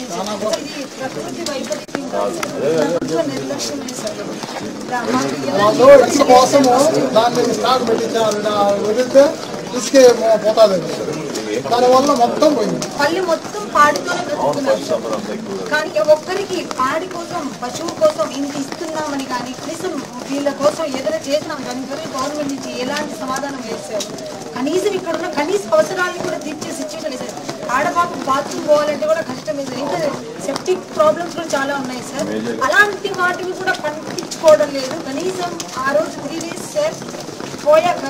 ప్రకృతి వైపరీత్యం నిర్లక్ష్యమే సార్. కోసము దాన్ని స్టాక్ పెట్టించారు, వదిలితే ఇసుకే పోతుంది, దానివల్ల మొత్తం పోయింది. పళ్ళు మొత్తం పాడితోనే బ్రతుకుతున్నారు. కానీ ఒక్కరికి పాడి కోసం పశువు కోసం ఇంత ఇస్తున్నామని కానీ కనీసం వీళ్ళ కోసం ఏదైనా చేసినాం కానీ గవర్నమెంట్ నుంచి ఎలాంటి సమాధానం వేశారు. కనీసం ఇక్కడ ఉన్న కనీస అవసరాన్ని కూడా తీర్చే సిచ్యువేషన్ లేదు సార్. ఆడపాప బాత్రూమ్ పోవాలంటే కూడా కష్టమే సార్. ఇంకా సెప్టిక్ ప్రాబ్లమ్స్ కూడా చాలా ఉన్నాయి సార్. అలాంటి వాటిని కూడా పట్టించుకోవడం లేదు. కనీసం ఆ రోజు 3 days సార్ పోయాక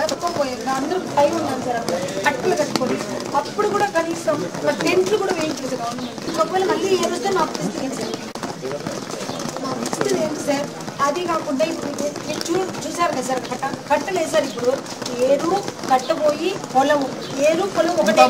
అందరూ పై ఉన్నాను సార్, అక్కడ కట్టలు కట్టుకోండి. అప్పుడు కూడా కనీసం టెంట్లు కూడా వేయించలేదు గవర్నమెంట్. ఒకవేళ మళ్ళీ ఏ రోజు మా పరిస్థితి సార్, మా పరిస్థితి ఏంటి సార్. అది కాకుండా ఇప్పుడు చూసారు కదా సార్, కట్టలు వేసారు. ఇప్పుడు ఏరు కట్టబోయి పొలము, ఏరు పొలం ఒకటే.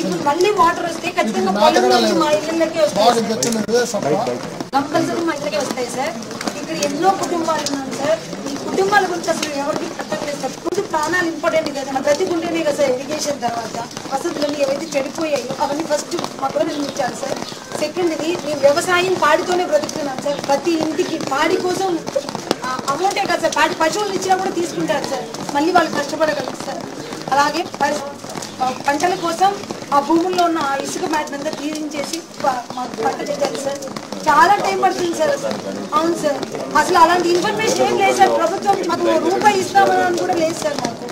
ఇప్పుడు మళ్ళీ వాటర్ వస్తే ఖచ్చితంగా పొలం నుంచి మా ఇళ్ళకే వస్తాయి, కంపల్సరీ మా ఇళ్ళకే వస్తాయి సార్. ఇక్కడ ఎన్నో కుటుంబాలు ఉన్నాయి సార్. ఈ కుటుంబాల గురించి అసలు ఎవరికి పట్టలేదు సార్. ఇప్పుడు ప్రాణాలు ఇంపార్టెంట్ కదా, బ్రతికుంటేనే కదా సార్. ఇరిగేషన్ తర్వాత వసతులన్నీ ఏవైతే చెడిపోయాయో అవన్నీ ఫస్ట్ మాకు నిర్మించాలి సార్. సెకండ్ది మేము వ్యవసాయం పాడితోనే బ్రతుకుతున్నాం సార్. ప్రతి ఇంటికి పాడి కోసం అమౌంటే కదా సార్, పాడి పశువులు ఇచ్చినా కూడా తీసుకుంటారు సార్. మళ్ళీ వాళ్ళు కష్టపడగలరు సార్. అలాగే పంటల కోసం ఆ భూముల్లో ఉన్న ఇసుక మ్యాట్ని అంతా క్లీనింగ్ చేసి మాకు పంట చేయాలి సార్. చాలా టైం పడుతుంది సార్. అవును సార్, అసలు అలాంటి ఇన్ఫర్మేషన్ ఏం లేదు సార్. ప్రభుత్వం మాకు ₹1 ఇస్తామని కూడా లేదు సార్. మాకు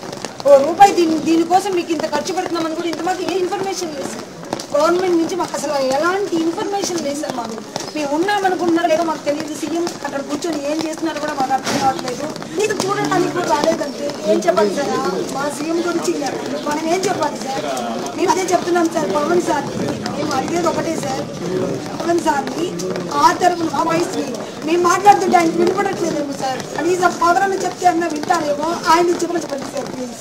₹1 దీనికోసం మీకు ఇంత ఖర్చు పెడుతున్నామని కూడా ఇంతమాత్రం ఏ ఇన్ఫర్మేషన్ లేదు సార్. గవర్నమెంట్ నుంచి మాకు అసలు ఎలాంటి ఇన్ఫర్మేషన్ లేదు సార్. మాకు మేము ఉన్నామనుకుంటున్నారో లేదో మాకు తెలియదు. సీఎం అక్కడ కూర్చొని ఏం చేస్తున్నారో కూడా మాకు అర్థం కావట్లేదు. మీకు చూడటానికి కూడా రాలేదంటే ఏం చెప్పాలి సార్? మా సీఎం గురించి మనం ఏం చెప్పాలి సార్? మేము అదే చెప్తున్నాం సార్. పవన్ సార్కి మేము అడిగేది ఒకటే సార్, పవన్ సార్ని ఆ తరఫున మా వయసుని మేము మాట్లాడుతుంటే ఆయన వినపడట్లేదేమో సార్. కనీసం పవన్ అని చెప్తే అన్న వింటారేమో. ఆయన చెప్పండి సార్ ప్లీజ్.